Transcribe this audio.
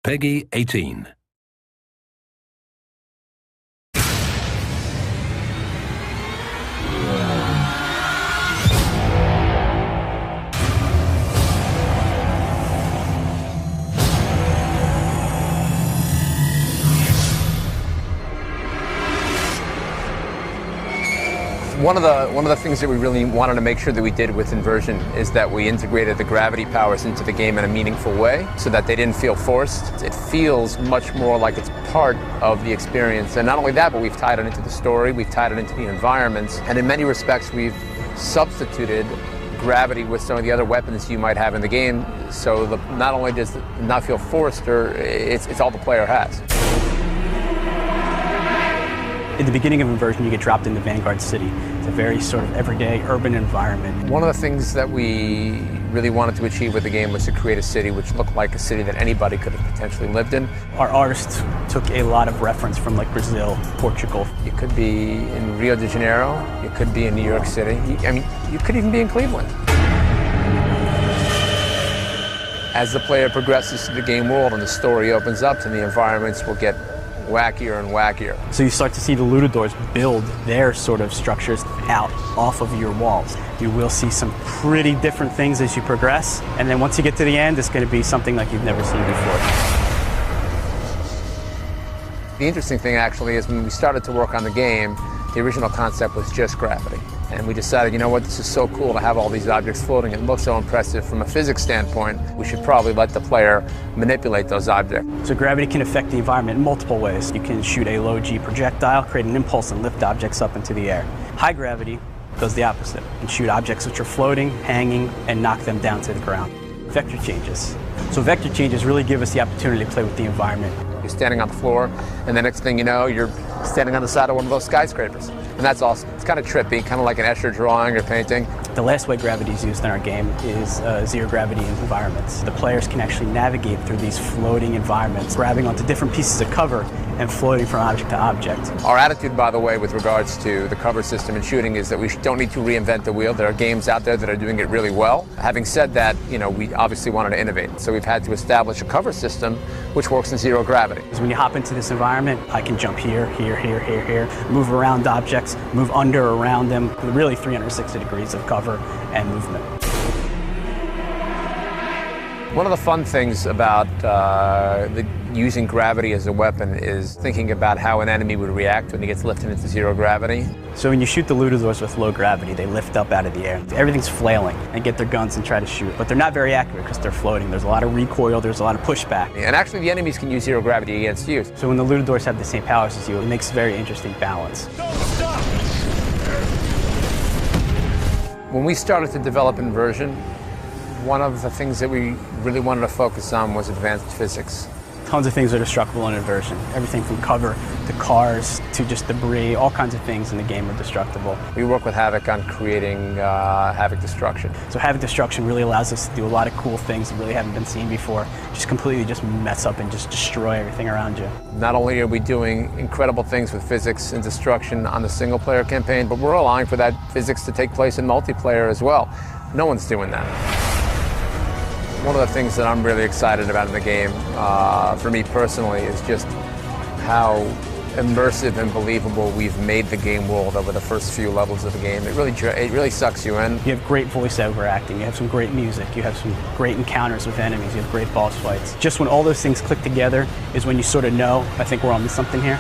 Peggy 18. One of the things that we really wanted to make sure that we did with Inversion is that we integrated the gravity powers into the game in a meaningful way so that they didn't feel forced. It feels much more like it's part of the experience. And not only that, but we've tied it into the story, we've tied it into the environments, and in many respects we've substituted gravity with some of the other weapons you might have in the game, so not only does it not feel forced, or it's all the player has. In the beginning of Inversion, you get dropped into Vanguard City. It's a very sort of everyday urban environment. One of the things that we really wanted to achieve with the game was to create a city which looked like a city that anybody could have potentially lived in. Our artists took a lot of reference from like Brazil, Portugal. You could be in Rio de Janeiro, you could be in New York City, you could even be in Cleveland. As the player progresses through the game world and the story opens up, and the environments will get wackier and wackier. So you start to see the Lutadors build their sort of structures out off of your walls. You will see some pretty different things as you progress, and then once you get to the end, it's going to be something like you've never seen before. The interesting thing actually is when we started to work on the game, the original concept was just gravity. And we decided, you know what, this is so cool to have all these objects floating. It looks so impressive from a physics standpoint. We should probably let the player manipulate those objects. So gravity can affect the environment in multiple ways. You can shoot a low-G projectile, create an impulse, and lift objects up into the air. High gravity does the opposite and shoot objects which are floating, hanging, and knock them down to the ground. Vector changes. So vector changes really give us the opportunity to play with the environment. You're standing on the floor, and the next thing you know, you're standing on the side of one of those skyscrapers. And that's awesome. It's kind of trippy, kind of like an Escher drawing or painting. The last way gravity is used in our game is zero gravity environments. The players can actually navigate through these floating environments, grabbing onto different pieces of cover and floating from object to object. Our attitude, by the way, with regards to the cover system and shooting is that we don't need to reinvent the wheel. There are games out there that are doing it really well. Having said that, you know, we obviously wanted to innovate. So we've had to establish a cover system which works in zero gravity. When you hop into this environment, I can jump here, here, here, here, here, move around objects, move under or around them, really 360 degrees of cover and movement. One of the fun things about using gravity as a weapon is thinking about how an enemy would react when he gets lifted into zero gravity. So when you shoot the Lutadors with low gravity, they lift up out of the air. Everything's flailing and get their guns and try to shoot, but they're not very accurate because they're floating. There's a lot of recoil, there's a lot of pushback. And actually the enemies can use zero gravity against you. So when the Lutadors have the same powers as you, it makes a very interesting balance. When we started to develop Inversion, one of the things that we really wanted to focus on was advanced physics. Tons of things are destructible in Inversion. Everything from cover to cars to just debris, all kinds of things in the game are destructible. We work with Havoc on creating Havoc Destruction. So Havoc Destruction really allows us to do a lot of cool things that really haven't been seen before. Just completely just mess up and just destroy everything around you. Not only are we doing incredible things with physics and destruction on the single player campaign, but we're allowing for that physics to take place in multiplayer as well. No one's doing that. One of the things that I'm really excited about in the game, for me personally, is just how immersive and believable we've made the game world over the first few levels of the game. It really sucks you in. You have great voiceover acting, you have some great music, you have some great encounters with enemies, you have great boss fights. Just when all those things click together is when you sort of know, I think we're onto something here.